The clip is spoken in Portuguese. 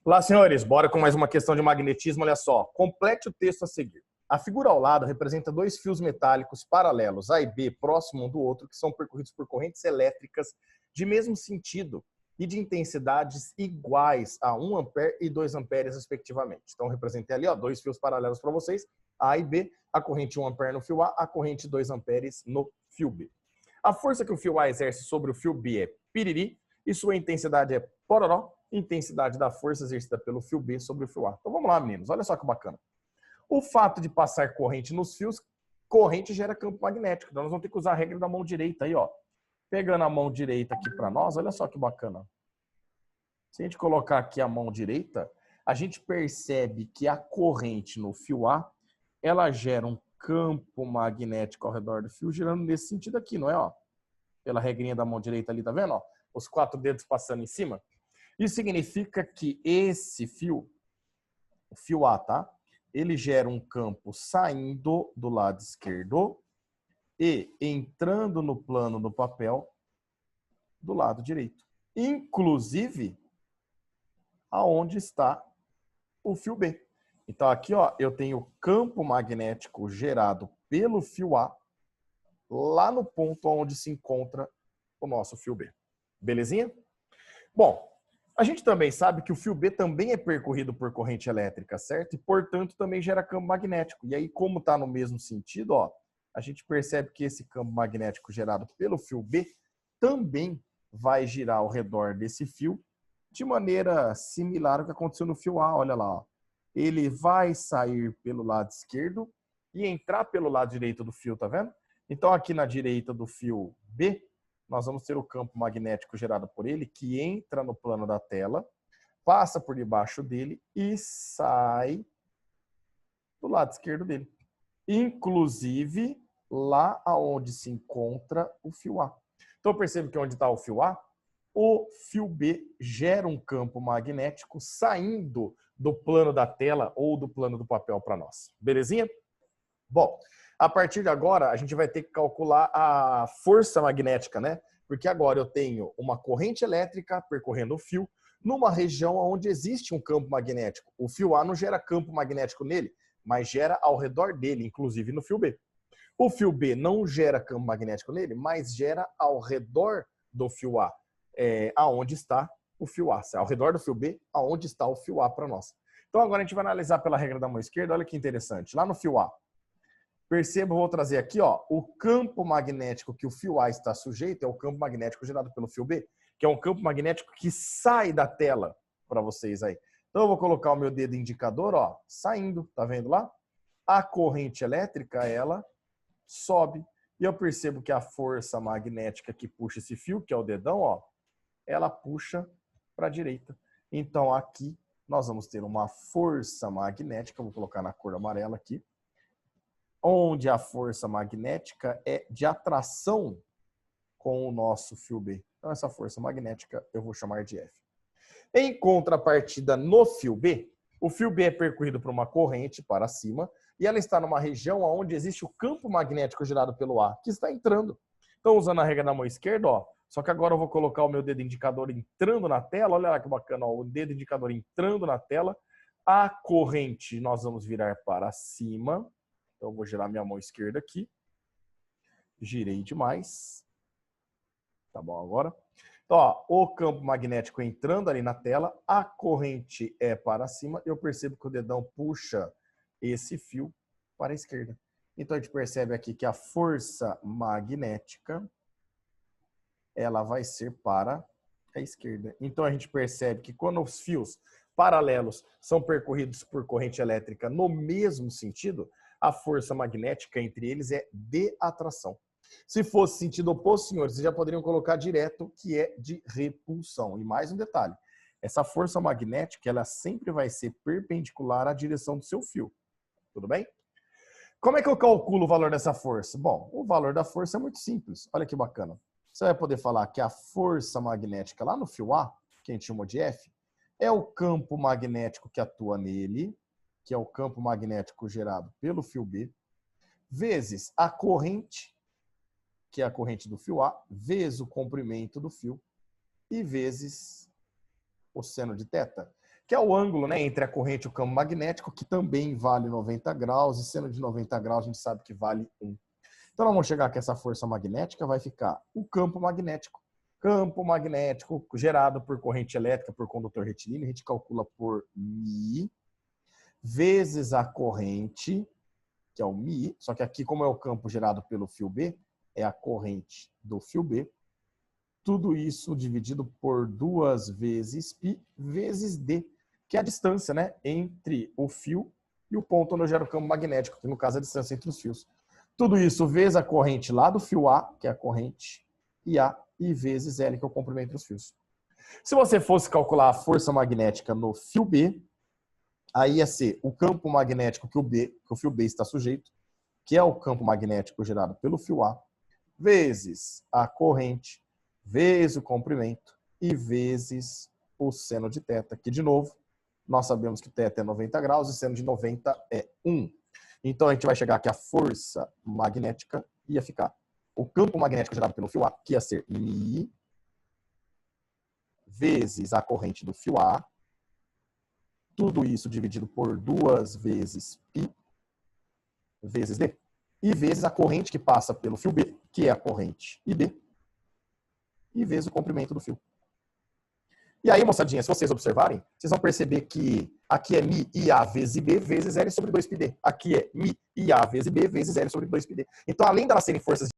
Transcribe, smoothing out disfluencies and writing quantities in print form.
Olá, senhores. Bora com mais uma questão de magnetismo. Olha só. Complete o texto a seguir. A figura ao lado representa dois fios metálicos paralelos, A e B, próximo um do outro, que são percorridos por correntes elétricas de mesmo sentido e de intensidades iguais a 1 ampere e 2 amperes, respectivamente. Então, representei ali dois fios paralelos para vocês, A e B, a corrente 1 ampere no fio A, a corrente 2 amperes no fio B. A força que o fio A exerce sobre o fio B é piriri e sua intensidade é pororó, intensidade da força exercida pelo fio B sobre o fio A. Então vamos lá, meninos, olha só que bacana. O fato de passar corrente nos fios, corrente gera campo magnético. Então nós vamos ter que usar a regra da mão direita aí, ó. Pegando a mão direita aqui para nós, olha só que bacana. Se a gente colocar aqui a mão direita, a gente percebe que a corrente no fio A, ela gera um campo magnético ao redor do fio, girando nesse sentido aqui, não é? Ó, pela regrinha da mão direita ali, tá vendo? Ó, os 4 dedos passando em cima. Isso significa que esse fio, o fio A, tá? Ele gera um campo saindo do lado esquerdo e entrando no plano do papel do lado direito. Inclusive, aonde está o fio B. Então aqui, ó, eu tenho campo magnético gerado pelo fio A lá no ponto onde se encontra o nosso fio B. Belezinha? Bom, a gente também sabe que o fio B também é percorrido por corrente elétrica, certo? E, portanto, também gera campo magnético. E aí, como está no mesmo sentido, ó, a gente percebe que esse campo magnético gerado pelo fio B também vai girar ao redor desse fio de maneira similar ao que aconteceu no fio A. Olha lá, ó. Ele vai sair pelo lado esquerdo e entrar pelo lado direito do fio, tá vendo? Então, aqui na direita do fio B, nós vamos ter o campo magnético gerado por ele, que entra no plano da tela, passa por debaixo dele e sai do lado esquerdo dele. Inclusive, lá aonde se encontra o fio A. Então, percebe que onde está o fio B gera um campo magnético saindo do plano da tela ou do plano do papel para nós. Belezinha? Bom, a partir de agora, a gente vai ter que calcular a força magnética, né? Porque agora eu tenho uma corrente elétrica percorrendo o fio numa região onde existe um campo magnético. O fio A não gera campo magnético nele, mas gera ao redor dele, inclusive no fio B. O fio B não gera campo magnético nele, mas gera ao redor do fio A, aonde está o fio A. Ao redor do fio B, aonde está o fio A para nós. Então agora a gente vai analisar pela regra da mão esquerda. Olha que interessante. Lá no fio A, perceba, vou trazer aqui, ó, o campo magnético que o fio A está sujeito é o campo magnético gerado pelo fio B, que é um campo magnético que sai da tela para vocês aí. Então eu vou colocar o meu dedo indicador, ó, saindo, tá vendo lá? A corrente elétrica, ela sobe. E eu percebo que a força magnética que puxa esse fio, que é o dedão, ó, ela puxa para a direita. Então aqui nós vamos ter uma força magnética, vou colocar na cor amarela aqui, onde a força magnética é de atração com o nosso fio B. Então, essa força magnética eu vou chamar de F. Em contrapartida, no fio B, o fio B é percorrido por uma corrente para cima e ela está numa região onde existe o campo magnético gerado pelo A, que está entrando. Então, usando a regra da mão esquerda, ó, só que agora eu vou colocar o meu dedo indicador entrando na tela. Olha lá que bacana, ó, o dedo indicador entrando na tela. A corrente nós vamos virar para cima. Então, eu vou girar minha mão esquerda aqui. Girei demais. Tá bom agora? Então, ó, o campo magnético entrando ali na tela, a corrente é para cima. Eu percebo que o dedão puxa esse fio para a esquerda. Então, a gente percebe aqui que a força magnética, ela vai ser para a esquerda. Então, a gente percebe que quando os fios paralelos são percorridos por corrente elétrica no mesmo sentido, a força magnética entre eles é de atração. Se fosse sentido oposto, senhores, vocês já poderiam colocar direto que é de repulsão. E mais um detalhe, essa força magnética, ela sempre vai ser perpendicular à direção do seu fio. Tudo bem? Como é que eu calculo o valor dessa força? Bom, o valor da força é muito simples. Olha que bacana. Você vai poder falar que a força magnética lá no fio A, que a gente chamou de F, é o campo magnético que atua nele, que é o campo magnético gerado pelo fio B, vezes a corrente, que é a corrente do fio A, vezes o comprimento do fio, e vezes o seno de θ, que é o ângulo, né, entre a corrente e o campo magnético, que também vale 90 graus, e sendo de 90 graus, a gente sabe que vale 1. Então, nós vamos chegar que essa força magnética vai ficar o campo magnético. Campo magnético gerado por corrente elétrica por condutor retilíneo, a gente calcula por μ, vezes a corrente, que é o μ, só que aqui, como é o campo gerado pelo fio B, é a corrente do fio B. Tudo isso dividido por 2 vezes π vezes d, que é a distância, né, entre o fio e o ponto onde eu gero o campo magnético, que no caso é a distância entre os fios. Tudo isso vezes a corrente lá do fio A, que é a corrente IA, e vezes L, que é o comprimento entre os fios. Se você fosse calcular a força magnética no fio B, aí ia ser o campo magnético que o fio B está sujeito, que é o campo magnético gerado pelo fio A, vezes a corrente, vezes o comprimento e vezes o seno de θ, que de novo, nós sabemos que θ é 90 graus e seno de 90 é 1. Então, a gente vai chegar que a força magnética ia ficar o campo magnético gerado pelo fio A, que ia ser μ, vezes a corrente do fio A, tudo isso dividido por 2 vezes π, vezes d, e vezes a corrente que passa pelo fio B, que é a corrente IB, e vezes o comprimento do fio. E aí, moçadinha, se vocês observarem, vocês vão perceber que aqui é μ IA vezes IB vezes L sobre 2πd. Aqui é μ IA vezes IB vezes L sobre 2πd. Então, além de elas serem forças